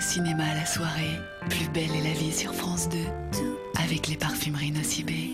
cinéma à la soirée, plus belle est la vie sur France 2, avec les parfumeries Nocibé.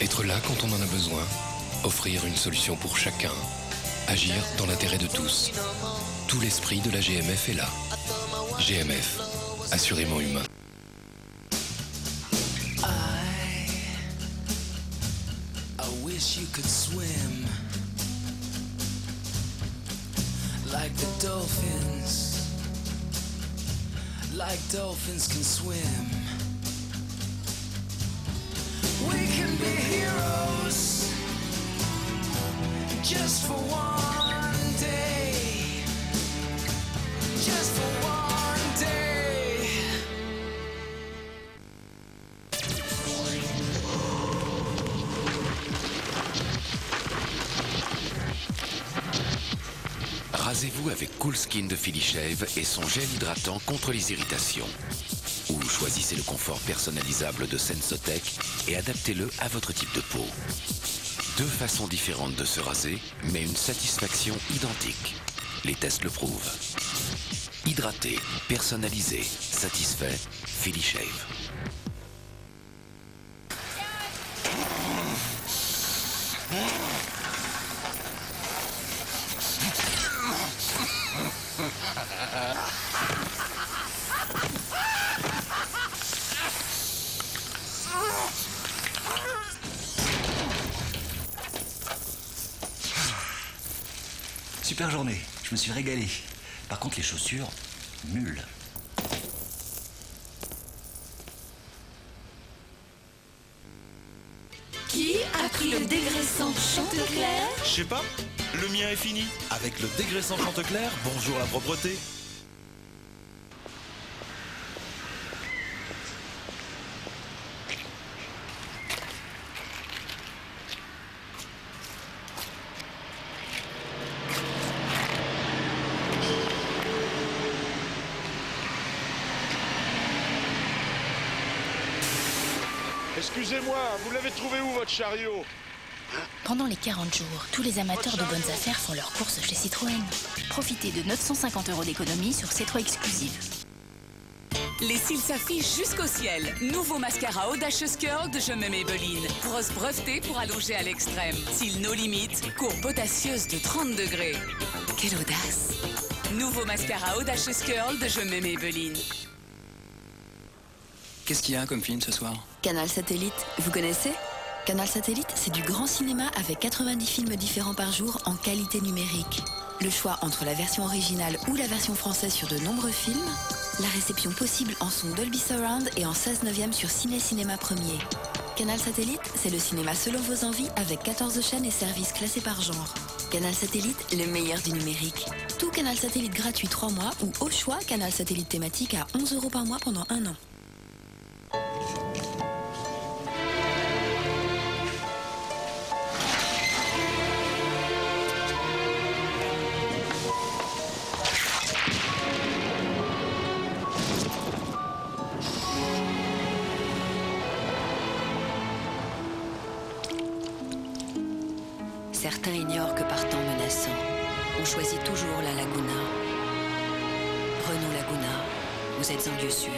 Être là quand on en a besoin, offrir une solution pour chacun, agir dans l'intérêt de tous. Tout l'esprit de la GMF est là. GMF, assurément humain. I wish you could swim like the dolphins can swim. We can be heroes just for one day, just for one day. Rasez-vous avec Cool Skin de Philly Shave et son gel hydratant contre les irritations. Ou choisissez le confort personnalisable de Sensotech et adaptez-le à votre type de peau. Deux façons différentes de se raser, mais une satisfaction identique. Les tests le prouvent. Hydraté, personnalisé, satisfait, Philly Shave. Super journée, je me suis régalé. Par contre, les chaussures, nulles. Qui a pris le dégraissant Chantecler? Je sais pas, le mien est fini. Avec le dégraissant Chantecler, bonjour la propreté. Excusez-moi, vous l'avez trouvé où votre chariot? Pendant les 40 jours, tous les amateurs de bonnes affaires font leurs courses chez Citroën. Profitez de 950 € d'économie sur C3 exclusive. Les cils s'affichent jusqu'au ciel. Nouveau mascara Audacious Curl de Je me Maybelline. Brosse brevetée pour allonger à l'extrême. Cils no limite, courbe potacieuse de 30 degrés. Quelle audace! Nouveau mascara Audacious Curl de Je me Maybelline. Qu'est-ce qu'il y a comme film ce soir? Canal Satellite, vous connaissez? Canal Satellite, c'est du grand cinéma avec 90 films différents par jour en qualité numérique. Le choix entre la version originale ou la version française sur de nombreux films. La réception possible en son Dolby Surround et en 16/9 sur Ciné Cinéma Premier. Canal Satellite, c'est le cinéma selon vos envies avec 14 chaînes et services classés par genre. Canal Satellite, le meilleur du numérique. Tout Canal Satellite gratuit 3 mois ou au choix Canal Satellite thématique à 11 € par mois pendant 1 an. Certains ignorent que par temps menaçant, on choisit toujours la Laguna. Renault Laguna, vous êtes en lieu sûr.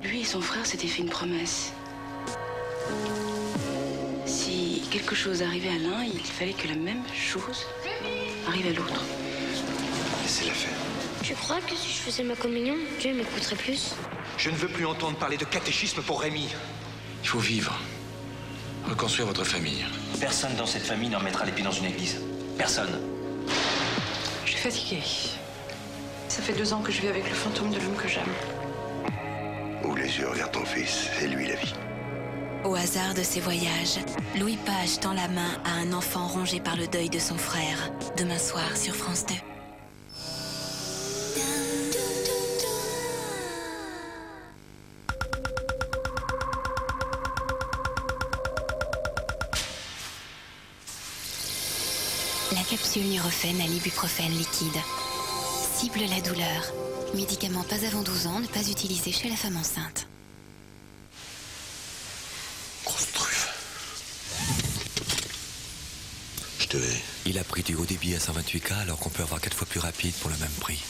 Lui et son frère s'étaient fait une promesse. Si quelque chose arrivait à l'un, il fallait que la même chose arrive à l'autre. Laissez-la faire. Tu crois que si je faisais ma communion, Dieu m'écouterait plus? Je ne veux plus entendre parler de catéchisme pour Rémi. Il faut vivre. Reconstruire votre famille. Personne dans cette famille ne remettra les pieds dans une église. Personne. Je suis fatiguée. Ça fait 2 ans que je vis avec le fantôme de l'homme que j'aime. Ouvre les yeux, regarde ton fils. C'est lui la vie. Au hasard de ses voyages, Louis Page tend la main à un enfant rongé par le deuil de son frère. Demain soir sur France 2. La capsule Nurofen à l'ibuprofène liquide cible la douleur. Médicament pas avant 12 ans, ne pas utiliser chez la femme enceinte. Grosse truffe. Je te hais. Il a pris du haut débit à 128K alors qu'on peut avoir 4 fois plus rapide pour le même prix.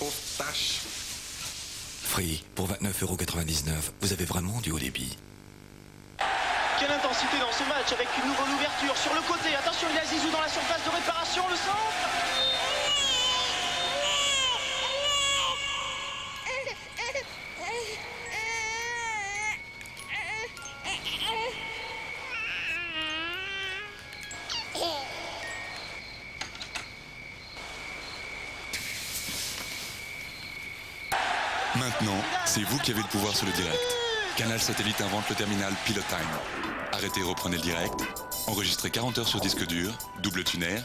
Free, pour 29,99€, vous avez vraiment du haut débit. Quelle intensité dans ce match avec une nouvelle ouverture sur le côté. Attention, il y a Zizou dans la surface de réparation, le centre. Maintenant, c'est vous qui avez le pouvoir sur le direct. Canal Satellite invente le terminal Pilot Time. Arrêtez et reprenez le direct. Enregistrez 40 heures sur disque dur, double tuner.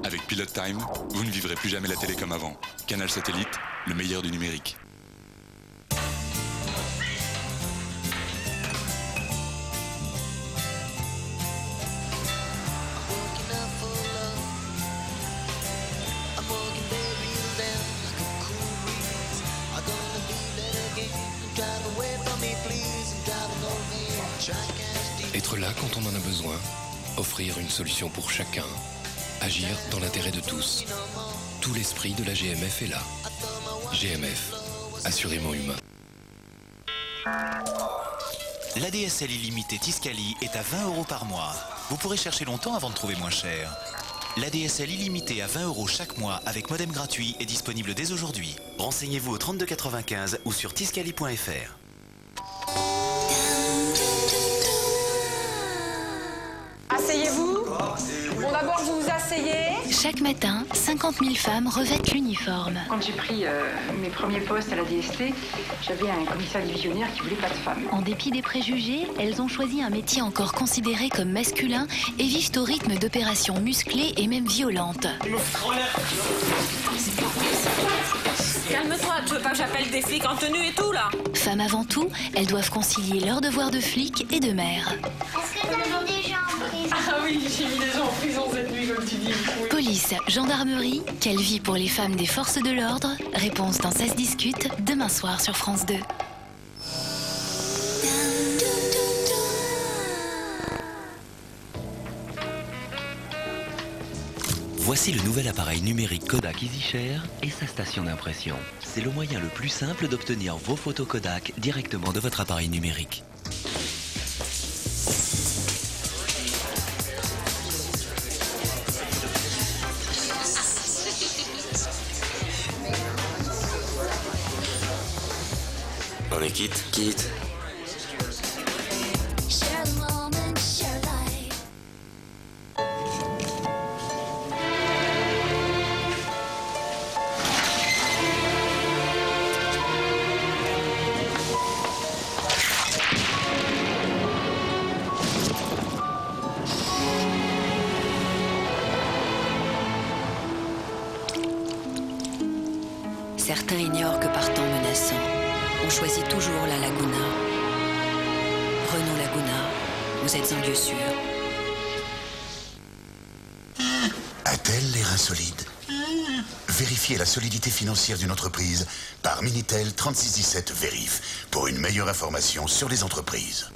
Avec Pilot Time, vous ne vivrez plus jamais la télé comme avant. Canal Satellite, le meilleur du numérique. Être là quand on en a besoin, offrir une solution pour chacun, agir dans l'intérêt de tous. Tout l'esprit de la GMF est là. GMF, assurément humain. L'ADSL illimité Tiscali est à 20 € par mois. Vous pourrez chercher longtemps avant de trouver moins cher. L'ADSL illimité à 20 € chaque mois avec modem gratuit est disponible dès aujourd'hui. Renseignez-vous au 3295 ou sur tiscali.fr. Asseyez-vous. Bon, d'abord, vous vous asseyez. Chaque matin, 50 000 femmes revêtent l'uniforme. Quand j'ai pris mes premiers postes à la DST, j'avais un commissaire divisionnaire qui voulait pas de femmes. En dépit des préjugés, elles ont choisi un métier encore considéré comme masculin et vivent au rythme d'opérations musclées et même violentes. Calme-toi, tu veux pas que j'appelle des flics en tenue et tout, là? Femmes avant tout, elles doivent concilier leurs devoirs de flic et de mère. Est-ce que t'as mis des gens en prison? Ah oui, j'ai mis des gens en prison cette nuit, comme tu dis. Oui. Police, gendarmerie, quelle vie pour les femmes des forces de l'ordre? Réponse dans Ça se discute, demain soir sur France 2. Voici le nouvel appareil numérique Kodak EasyShare et sa station d'impression. C'est le moyen le plus simple d'obtenir vos photos Kodak directement de votre appareil numérique. On est quitte. Quitte. Certains ignorent que par temps menaçant, on choisit toujours la Laguna. Renault Laguna, vous êtes en lieu sûr. A-t-elle les reins solides? Vérifiez la solidité financière d'une entreprise par Minitel 3617 Vérif pour une meilleure information sur les entreprises.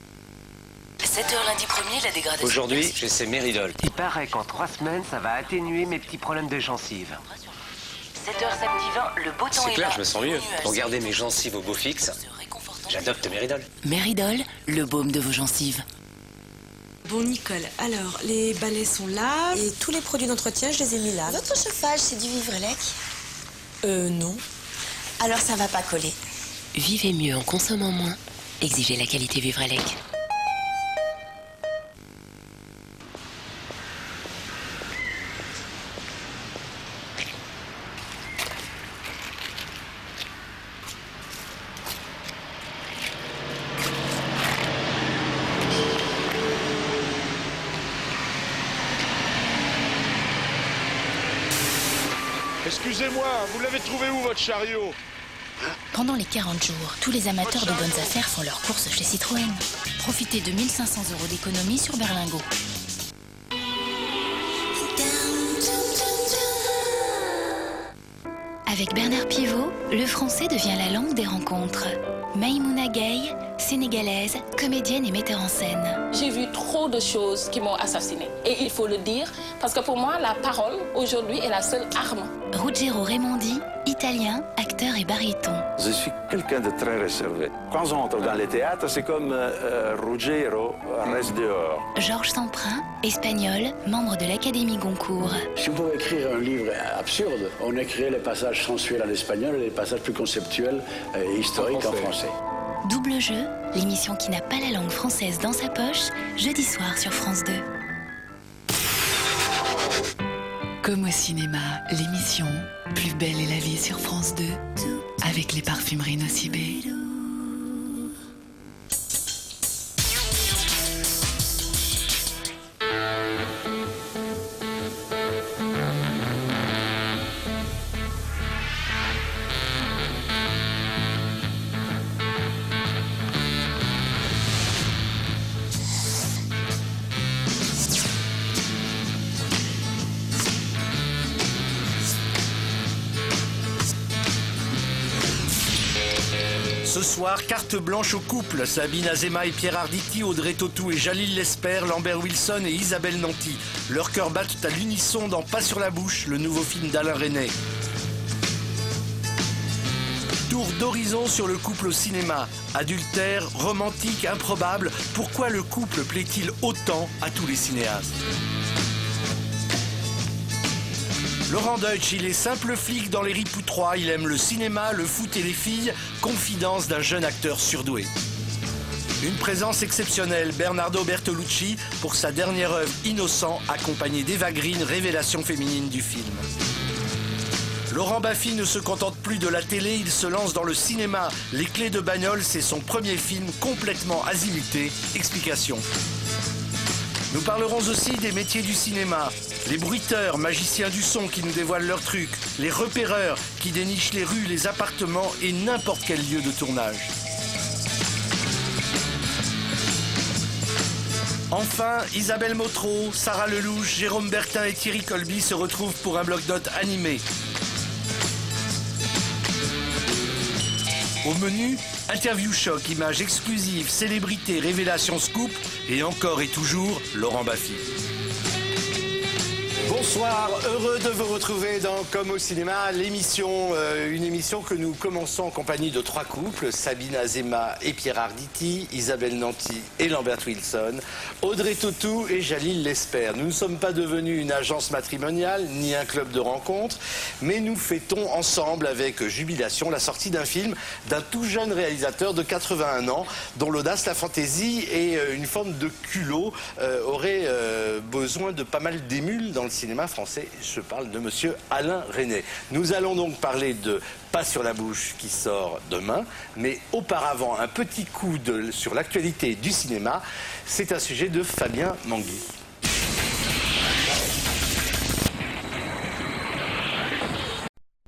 7h lundi 1er, la dégradation. Aujourd'hui, j'essaie Meridol. Il paraît qu'en 3 semaines, ça va atténuer mes petits problèmes de gencives. 7h samedi 20, le beau temps C'est est clair, là. je me sens mieux. Pour garder mes gencives au beau fixe, j'adopte Meridol. Meridol, le baume de vos gencives. Bon Nicole, alors les balais sont là et tous les produits d'entretien je les ai mis là. Votre chauffage c'est du Vivrelec? Non. Alors ça va pas coller. Vivez mieux en consommant moins. Exigez la qualité Vivrelec. Excusez-moi, vous l'avez trouvé où votre chariot? Pendant les 40 jours, tous les amateurs de bonnes affaires font leurs courses chez Citroën. Profitez de 1 500 € d'économie sur Berlingot. Avec Bernard Pivot, le français devient la langue des rencontres. Maïmouna Gaye, sénégalaise, comédienne et metteur en scène. J'ai vu trop de choses qui m'ont assassinée. Et il faut le dire, parce que pour moi, la parole, aujourd'hui, est la seule arme. Ruggero Raimondi, italien, acteur et baryton. Je suis quelqu'un de très réservé. Quand j'entre dans les théâtres, c'est comme Ruggero reste dehors. Georges Semprin, espagnol, membre de l'Académie Goncourt. Si on pouvait écrire un livre absurde, on écrirait les passages sensuels en espagnol et les passages plus conceptuels et historiques en français. Double jeu, l'émission qui n'a pas la langue française dans sa poche, jeudi soir sur France 2. Comme au cinéma, l'émission Plus belle est la vie sur France 2, avec les parfumeries Nocibé. Ce soir, carte blanche au couple. Sabine Azéma et Pierre Arditi, Audrey Tautou et Jalil Lesper, Lambert Wilson et Isabelle Nanty. Leurs cœurs battent à l'unisson dans Pas sur la bouche, le nouveau film d'Alain Resnais. Tour d'horizon sur le couple au cinéma. Adultère, romantique, improbable. Pourquoi le couple plaît-il autant à tous les cinéastes ? Laurent Deutsch, il est simple flic dans Les Ripoux 3. Il aime le cinéma, le foot et les filles. Confidence d'un jeune acteur surdoué. Une présence exceptionnelle, Bernardo Bertolucci, pour sa dernière œuvre Innocent, accompagné d'Eva Green, révélation féminine du film. Laurent Baffy ne se contente plus de la télé, il se lance dans le cinéma. Les Clés de bagnole, c'est son premier film complètement azimuté. Explication. Nous parlerons aussi des métiers du cinéma. Les bruiteurs, magiciens du son qui nous dévoilent leurs trucs. Les repéreurs qui dénichent les rues, les appartements et n'importe quel lieu de tournage. Enfin, Isabelle Motro, Sarah Lelouch, Jérôme Bertin et Thierry Colby se retrouvent pour un bloc-notes animé. Au menu, interview choc, images exclusives, célébrités, révélations scoop et encore et toujours Laurent Baffy. Bonsoir, heureux de vous retrouver dans Comme au cinéma, l'émission, une émission que nous commençons en compagnie de trois couples, Sabine Azéma et Pierre Arditi, Isabelle Nanty et Lambert Wilson, Audrey Tautou et Jalil Lesper. Nous ne sommes pas devenus une agence matrimoniale ni un club de rencontres, mais nous fêtons ensemble avec jubilation la sortie d'un film d'un tout jeune réalisateur de 81 ans, dont l'audace, la fantaisie et une forme de culot auraient besoin de pas mal d'émules dans le cinéma français. Je parle de monsieur Alain Resnais. Nous allons donc parler de Pas sur la bouche qui sort demain, mais auparavant un petit coup sur l'actualité du cinéma. C'est un sujet de Fabien Manguy.